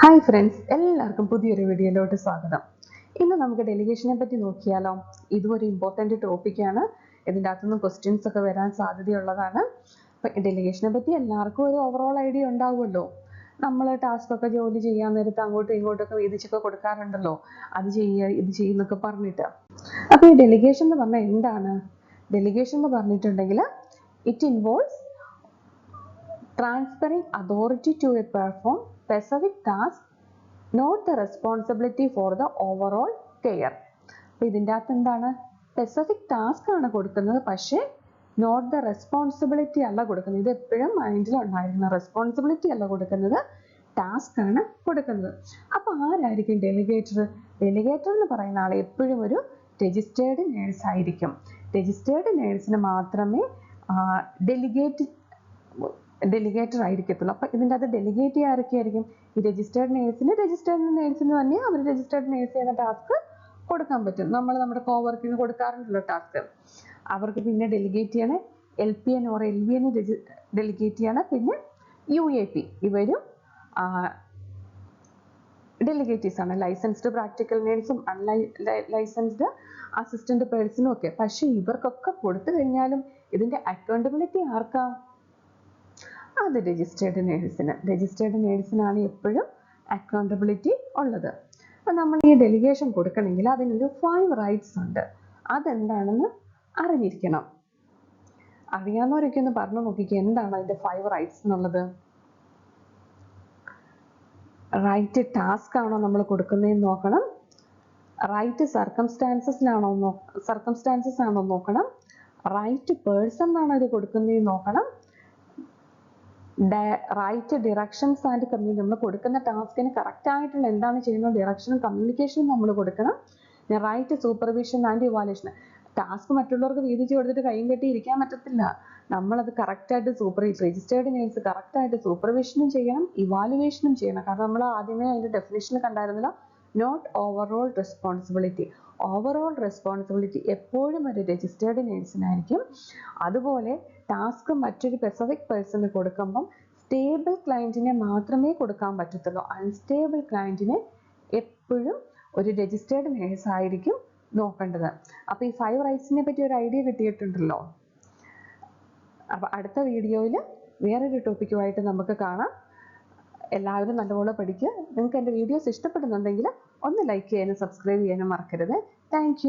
Hi friends, എല്ലാവർക്കും പുതിയൊരു വീഡിയോയിലോട്ട് സ്വാഗതം. ഇന്ന് നമുക്ക് ഡെലിഗേഷനെ പറ്റി നോക്കിയാലോ. ഇതും ഒരു ഇമ്പോർട്ടൻ്റ് ടോപ്പിക്കാണ്. ഇതിൻ്റെ അകത്തുനിന്ന് ക്വസ്റ്റ്യൻസ് ഒക്കെ വരാൻ സാധ്യതയുള്ളതാണ്. അപ്പം ഡെലിഗേഷനെ പറ്റി എല്ലാവർക്കും ഒരു ഓവറോൾ ഐഡിയ ഉണ്ടാവുമല്ലോ. നമ്മൾ ടാസ്കൊക്കെ ജോലി ചെയ്യാൻ നേരത്ത് അങ്ങോട്ടും ഇങ്ങോട്ടൊക്കെ വീതിച്ചൊക്കെ കൊടുക്കാറുണ്ടല്ലോ, അത് ചെയ്യുക ഇത് ചെയ്യുന്നൊക്കെ പറഞ്ഞിട്ട്. അപ്പോൾ ഈ ഡെലിഗേഷൻ എന്ന് പറഞ്ഞാൽ എന്താണ്? ഡെലിഗേഷൻ എന്ന് പറഞ്ഞിട്ടുണ്ടെങ്കിൽ it involves transferring authority to a perform specific task, not the responsibility for the overall care. അപ്പോൾ ഇതിൻ്റെ അകത്ത് എന്താണ്? സ്പെസിഫിക് ടാസ്ക് ആണ് കൊടുക്കുന്നത്, പക്ഷേ നോട്ട് ദ റെസ്പോൺസിബിലിറ്റി അല്ല കൊടുക്കുന്നത്. ഇത് എപ്പോഴും മൈൻഡിൽ ഉണ്ടായിരിക്കണം. റെസ്പോൺസിബിലിറ്റി അല്ല കൊടുക്കുന്നത്, ടാസ്ക് ആണ് കൊടുക്കുന്നത്. അപ്പോൾ ആരായിരിക്കും ഡെലിഗേറ്റർ? ഡെലിഗേറ്റർ എന്ന് പറയുന്ന ആൾ എപ്പോഴും ഒരു രജിസ്റ്റേർഡ് നേഴ്സ് ആയിരിക്കും. രജിസ്റ്റേർഡ് നേഴ്സിന് മാത്രമേ ഡെലിഗേറ്റർ ആയിരിക്കത്തുള്ളൂ. അപ്പം ഇതിൻ്റെ അത് ഡെലിഗേറ്റ് ആരൊക്കെയായിരിക്കും? ഈ രജിസ്റ്റേർഡ് നേഴ്സിന് തന്നെ അവർ രജിസ്റ്റേർഡ് നേഴ്സ് ചെയ്യുന്ന ടാസ്ക് കൊടുക്കാൻ പറ്റും. നമ്മൾ നമ്മുടെ കോവർക്കിന് കൊടുക്കാറുണ്ടല്ലോ ടാസ്ക്, അവർക്ക് പിന്നെ ഡെലിഗേറ്റ് ചെയ്യണേ LPN ഓർ LVN ഡെലിഗേറ്റ് ചെയ്യണം. പിന്നെ UAP ഇവരും ഡെലിഗേറ്റീവ്സ് ആണ്. ലൈസൻസ്ഡ് പ്രാക്ടിക്കൽ നേഴ്സും അൺലൈസൻസ്ഡ് അസിസ്റ്റന്റ് പേഴ്സണും ഒക്കെ. പക്ഷെ ഇവർക്കൊക്കെ കൊടുത്തു കഴിഞ്ഞാലും ഇതിന്റെ അക്കൗണ്ടബിലിറ്റി ആർക്കാ? അത് രജിസ്റ്റേർഡ് നേഴ്സിനാണ് എപ്പോഴും അക്കൗണ്ടബിലിറ്റി ഉള്ളത്. അപ്പം നമ്മൾ ഈ ഡെലിഗേഷൻ കൊടുക്കണമെങ്കിൽ അതിനൊരു 5 റൈറ്റ്സ് ഉണ്ട്. അതെന്താണെന്ന് അറിഞ്ഞിരിക്കണം. അറിയാവുന്നവരൊക്കെ ഒന്ന് പറഞ്ഞു നോക്കിക്കുക, എന്താണ് അതിൻ്റെ 5 റൈറ്റ്സ് എന്നുള്ളത്. റൈറ്റ് ടാസ്ക് ആണോ നമ്മൾ കൊടുക്കുന്നതെന്ന് നോക്കണം. റൈറ്റ് സർക്കംസ്റ്റാൻസസ് ആണോ നോക്കണം. റൈറ്റ് പേഴ്സൺ ആണോ ഇത് കൊടുക്കുന്നതെന്ന് നോക്കണം. Right directions and communication. നമ്മൾ കൊടുക്കുന്ന ടാസ്കിന് കറക്റ്റ് ആയിട്ടുള്ള എന്താണ് ചെയ്യുന്നത് ഡിറക്ഷനും കമ്മ്യൂണിക്കേഷനും നമ്മൾ കൊടുക്കണം. Right supervision and evaluation. Task മറ്റുള്ളവർക്ക് വീതിച്ച് കൊടുത്തിട്ട് കൈയും കെട്ടി ഇരിക്കാൻ പറ്റത്തില്ല. നമ്മളത് കറക്റ്റായിട്ട് രജിസ്റ്റേർഡ് നേഴ്സ് കറക്റ്റായിട്ട് സൂപ്പർവിഷനും ചെയ്യണം, ഇവാലുവേഷനും ചെയ്യണം. കാരണം നമ്മൾ ആദ്യമേ അതിൻ്റെ ഡെഫിനേഷനിൽ കണ്ടായിരുന്നില്ല, not overall responsibility. Overall responsibility എപ്പോഴും ഒരു രജിസ്റ്റേർഡ് നേഴ്സിനായിരിക്കും. അതുപോലെ ടാസ്ക് മറ്റൊരു സ്പെസിഫിക് പേഴ്സണ് കൊടുക്കുമ്പം സ്റ്റേബിൾ ക്ലയൻറ്റിനെ മാത്രമേ കൊടുക്കാൻ പറ്റത്തുള്ളൂ. അൺസ്റ്റേബിൾ ക്ലയൻറ്റിനെ എപ്പോഴും ഒരു രജിസ്റ്റേർഡ് നേഴ്സ് ആയിരിക്കും നോക്കേണ്ടത്. അപ്പോൾ ഈ 5 റൈറ്റ്സിനെ പറ്റി ഒരു ഐഡിയ കിട്ടിയിട്ടുണ്ടല്ലോ. അപ്പോൾ അടുത്ത വീഡിയോയിൽ വേറൊരു ടോപ്പിക്കുമായിട്ട് നമുക്ക് കാണാം. എല്ലാവരും നല്ലപോലെ പഠിക്കുക. നിങ്ങൾക്ക് എൻ്റെ വീഡിയോസ് ഇഷ്ടപ്പെടുന്നുണ്ടെങ്കിൽ ഒന്ന് ലൈക്ക് ചെയ്യാനും സബ്സ്ക്രൈബ് ചെയ്യാനും മറക്കരുത്. താങ്ക്